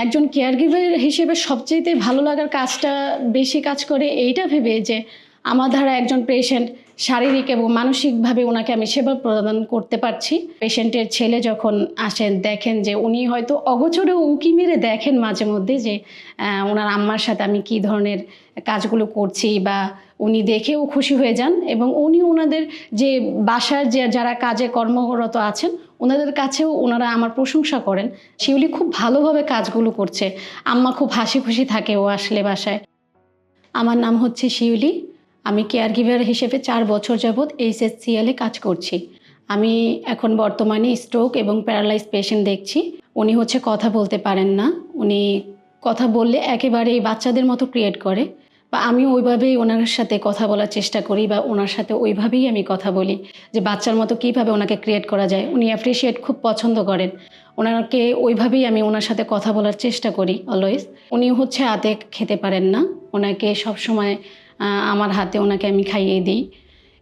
একজন কেয়ারগিভার হিসেবে সবচাইতে ভালো লাগার কাজটা বেশি কাজ করে এইটা ভেবে যে আমার দ্বারা একজন পেশেন্ট শারীরিক এবং মানসিকভাবে ওনাকে আমি সেবা প্রদান করতে পারছি। পেশেন্টের ছেলে যখন আসেন দেখেন যে উনি হয়তো অগোচরে উঁকি মেরে দেখেন মাঝে মধ্যে যে ওনার আম্মার সাথে আমি কী ধরনের কাজগুলো করছি, বা উনি দেখেও খুশি হয়ে যান এবং উনি ওনাদের যে বাসার যে যারা কাজে কর্মরত আছেন ওনাদের কাছেও ওনারা আমার প্রশংসা করেন। শিউলি খুব ভালোভাবে কাজগুলো করছে, আম্মা খুব হাসি খুশি থাকে ও আসলে বাসায়। আমার নাম হচ্ছে শিউলি। আমি কেয়ারগিভার হিসেবে 4 বছর যাবৎ HCL-এ কাজ করছি। আমি এখন বর্তমানে স্ট্রোক এবং প্যারালাইজ পেশেন্ট দেখছি। উনি হচ্ছে কথা বলতে পারেন না। উনি কথা বললে একেবারেই বাচ্চাদের মতো ক্রিয়েট করে, বা আমি ওইভাবেই ওনার সাথে কথা বলার চেষ্টা করি, বা ওনার সাথে ওইভাবেই আমি কথা বলি যে বাচ্চার মতো কীভাবে ওনাকে ক্রিয়েট করা যায়। উনি অ্যাপ্রিসিয়েট খুব পছন্দ করেন। ওনাকে ওইভাবেই আমি ওনার সাথে কথা বলার চেষ্টা করি অলওয়েজ। উনি হচ্ছে হাতে খেতে পারেন না। ওনাকে সবসময় আমার হাতে ওনাকে আমি খাইয়ে দিই,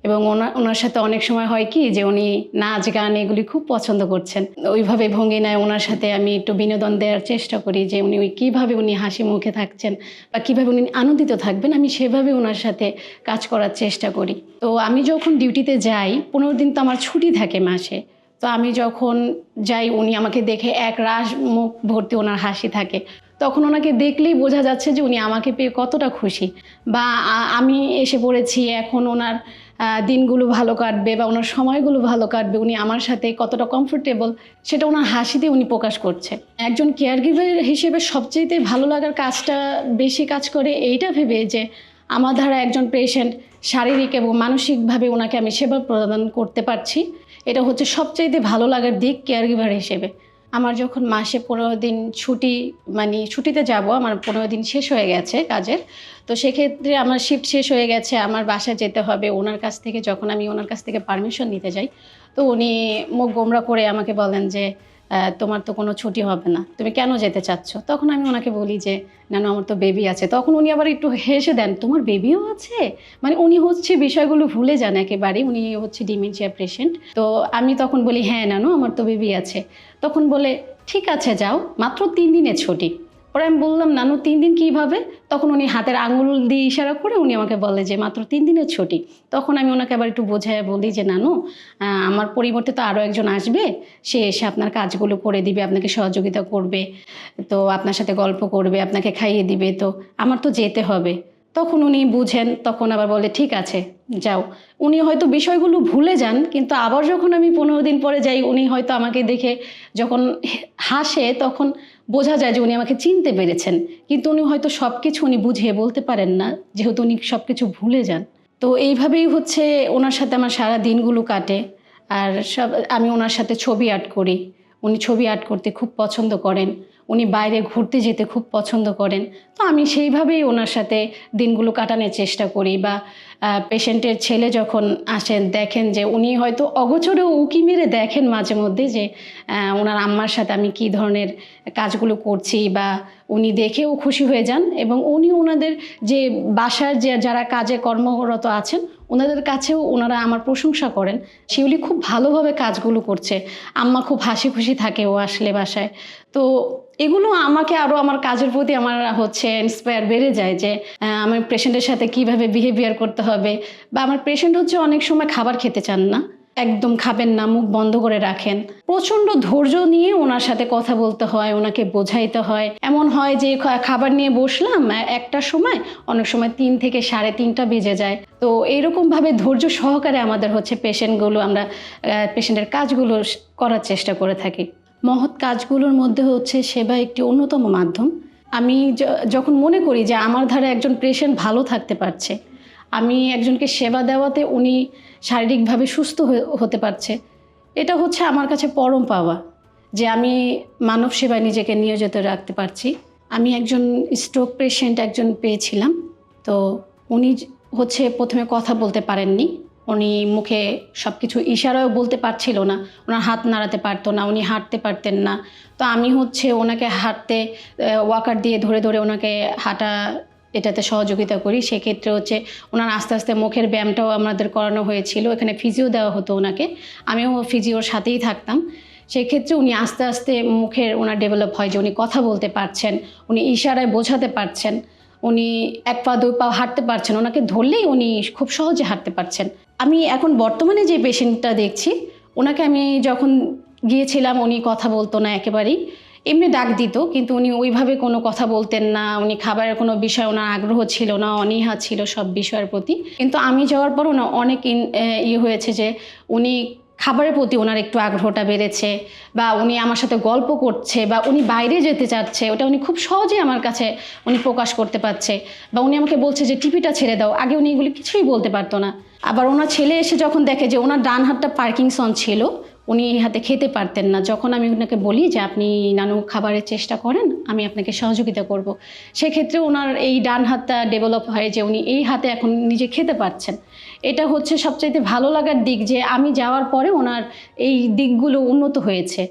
এবং ওনার সাথে অনেক সময় হয় কি যে উনি নাচ গান এগুলি খুব পছন্দ করছেন। ওইভাবে ভঙ্গি নেয় ওনার সাথে আমি একটু বিনোদন দেওয়ার চেষ্টা করি যে উনি কীভাবে উনি হাসি মুখে থাকছেন বা কীভাবে উনি আনন্দিত থাকবেন, আমি সেভাবে ওনার সাথে কাজ করার চেষ্টা করি। তো আমি যখন ডিউটিতে যাই 15 দিন তো আমার ছুটি থাকে মাসে। তো আমি যখন যাই উনি আমাকে দেখে এক রাশ মুখ ভর্তি ওনার হাসি থাকে। তখন ওনাকে দেখলেই বোঝা যাচ্ছে যে উনি আমাকে পেয়ে কতটা খুশি, বা আমি এসে পড়েছি এখন ওনার দিনগুলো ভালো কাটবে বা ওনার সময়গুলো ভালো কাটবে, উনি আমার সাথে কতটা কমফোর্টেবল সেটা ওনার হাসিতে উনি প্রকাশ করছে। একজন কেয়ারগিভার হিসেবে সবচাইতে ভালো লাগার কাজটা বেশি কাজ করে এইটা ভেবে যে আমার দ্বারা একজন পেশেন্ট শারীরিক এবং মানসিকভাবে ওনাকে আমি সেবা প্রদান করতে পারছি। এটা হচ্ছে সবচাইতে ভালো লাগার দিক কেয়ারগিভার হিসেবে। আমার যখন মাসে 15 দিন ছুটি, মানে ছুটিতে যাব, আমার 15 দিন শেষ হয়ে গেছে কাজের। তো সেক্ষেত্রে আমার শিফট শেষ হয়ে গেছে, আমার বাসায় যেতে হবে। ওনার কাছ থেকে যখন আমি ওনার কাছ থেকে পারমিশন নিতে যাই, তো উনি মুখ গোমড়া করে আমাকে বলেন যে তোমার তো কোনো ছুটি হবে না, তুমি কেন যেতে চাচ্ছ? তখন আমি ওনাকে বলি যে না না, আমার তো বেবি আছে। তখন উনি আবার একটু হেসে দেন, তোমার বেবিও আছে? মানে উনি হচ্ছে বিষয়গুলো ভুলে যান একেবারেই। উনি হচ্ছে ডিমেনশিয়া পেশেন্ট। তো আমি তখন বলি হ্যাঁ নানু, আমার তো বেবি আছে। তখন বলে ঠিক আছে যাও, মাত্র 3 দিনের ছুটি। পরে আমি বললাম নানু 3 দিন কীভাবে? তখন উনি হাতের আঙুল দিয়ে ইশারা করে উনি আমাকে বলে যে মাত্র 3 দিনের ছুটি। তখন আমি ওনাকে আবার একটু বোঝায় বলি যে নানু, আমার পরিবর্তে তো আরও একজন আসবে, সে এসে আপনার কাজগুলো করে দিবে, আপনাকে সহযোগিতা করবে, তো আপনার সাথে গল্প করবে, আপনাকে খাইয়ে দিবে, তো আমার তো যেতে হবে। তখন উনি বুঝেন, তখন আবার বলে ঠিক আছে যাও। উনি হয়তো বিষয়গুলো ভুলে যান, কিন্তু আবার যখন আমি 15 দিন পরে যাই উনি হয়তো আমাকে দেখে যখন হাসে তখন বোঝা যায় যে উনি আমাকে চিনতে পেরেছেন। কিন্তু উনি হয়তো সব কিছু উনি বুঝিয়ে বলতে পারেন না, যেহেতু উনি সব কিছু ভুলে যান। তো এইভাবেই হচ্ছে ওনার সাথে আমার সারা দিনগুলো কাটে। আর আমি ওনার সাথে ছবি আর্ট করি। উনি ছবি আর্ট করতে খুব পছন্দ করেন। উনি বাইরে ঘুরতে যেতে খুব পছন্দ করেন। তো আমি সেইভাবেই ওনার সাথে দিনগুলো কাটানোর চেষ্টা করি। বা পেশেন্টের ছেলে যখন আসেন দেখেন যে উনি হয়তো অগোচরে উঁকি মেরে দেখেন মাঝে মধ্যে যে ওনার আম্মার সাথে আমি কী ধরনের কাজগুলো করছি, বা উনি দেখেও খুশি হয়ে যান এবং উনি ওনাদের যে বাসার যে যারা কাজে কর্মরত আছেন ওনাদের কাছেও ওনারা আমার প্রশংসা করেন। শিউলি খুব ভালোভাবে কাজগুলো করছে, আম্মা খুব হাসি খুশি থাকে ও আসলে বাসায়। তো এগুলো আমাকে আরও আমার কাজের প্রতি আমার হচ্ছে ইন্সপায়ার বেড়ে যায় যে আমার পেশেন্টের সাথে কিভাবে বিহেভিয়ার করতে হবে। বা আমার পেশেন্ট হচ্ছে অনেক সময় খাবার খেতে চান না, একদম খাবেন না, মুখ বন্ধ করে রাখেন। প্রচণ্ড ধৈর্য নিয়ে ওনার সাথে কথা বলতে হয়, ওনাকে বোঝাইতে হয়। এমন হয় যে খাবার নিয়ে বসলাম একটার সময়, অনেক সময় 3 থেকে 3:30 বেজে যায়। তো এইরকমভাবে ধৈর্য সহকারে আমাদের হচ্ছে আমরা পেশেন্টের কাজগুলো করার চেষ্টা করে থাকি। মহৎ কাজগুলোর মধ্যে হচ্ছে সেবা একটি অন্যতম মাধ্যম। আমি যখন মনে করি যে আমার ধারে একজন পেশেন্ট ভালো থাকতে পারছে, আমি একজনকে সেবা দেওয়াতে উনি শারীরিকভাবে সুস্থ হতে পারছে, এটা হচ্ছে আমার কাছে পরম পাওয়া যে আমি মানব সেবায় নিজেকে নিয়োজিত রাখতে পারছি। আমি একজন স্ট্রোক পেশেন্ট পেয়েছিলাম। তো উনি হচ্ছে প্রথমে কথা বলতে পারেননি। উনি মুখে সব কিছু ইশারাও বলতে পারছিল না, ওনার হাত নাড়াতে পারতো না, উনি হাঁটতে পারতেন না। তো আমি হচ্ছে ওনাকে হাঁটতে ওয়াকার দিয়ে ধরে ধরে ওনাকে হাঁটা এটাতে সহযোগিতা করি। সেক্ষেত্রে হচ্ছে ওনার আস্তে আস্তে মুখের ব্যায়ামটাও আমাদের করানো হয়েছিল, এখানে ফিজিও দেওয়া হতো ওনাকে, আমিও ফিজিওর সাথেই থাকতাম। সেক্ষেত্রে উনি আস্তে আস্তে মুখের ওনার ডেভেলপ হয় যে উনি কথা বলতে পারছেন, উনি ইশারায় বোঝাতে পারছেন, উনি 1 পা 2 পা হাঁটতে পারছেন, ওনাকে ধরলেই উনি খুব সহজে হাঁটতে পারছেন। আমি এখন বর্তমানে যে পেশেন্টটা দেখছি, ওনাকে আমি যখন গিয়েছিলাম উনি কথা বলতো না একেবারেই। এমনি ডাক দিত, কিন্তু উনি ওইভাবে কোনো কথা বলতেন না। উনি খাবারের কোনো বিষয়ে ওনার আগ্রহ ছিল না, অনীহা ছিল সব বিষয়ের প্রতি। কিন্তু আমি যাওয়ার পর না অনেক ইয়ে হয়েছে যে উনি খাবারের প্রতি ওনার একটু আগ্রহটা বেড়েছে, বা উনি আমার সাথে গল্প করছে, বা উনি বাইরে যেতে চাচ্ছে, ওটা উনি খুব সহজেই আমার কাছে উনি প্রকাশ করতে পারছে। বা উনি আমাকে বলছে যে টিভিটা ছেড়ে দাও, আগে উনি এগুলি কিছুই বলতে পারতো না। আবার ওনার ছেলে এসে যখন দেখে যে ওনার ডান হাতটা পার্কিনসন ছিল, উনি এই হাতে খেতে পারতেন না, যখন আমি ওনাকে বলি যে আপনি নানু খাবারের চেষ্টা করেন, আমি আপনাকে সহযোগিতা করব, সেক্ষেত্রে ওনার এই ডান হাতটা ডেভেলপ হয় যে উনি এই হাতে এখন নিজে খেতে পারছেন। এটা হচ্ছে সবচাইতে ভালো লাগার দিক যে আমি যাওয়ার পরে ওনার এই দিকগুলো উন্নত হয়েছে।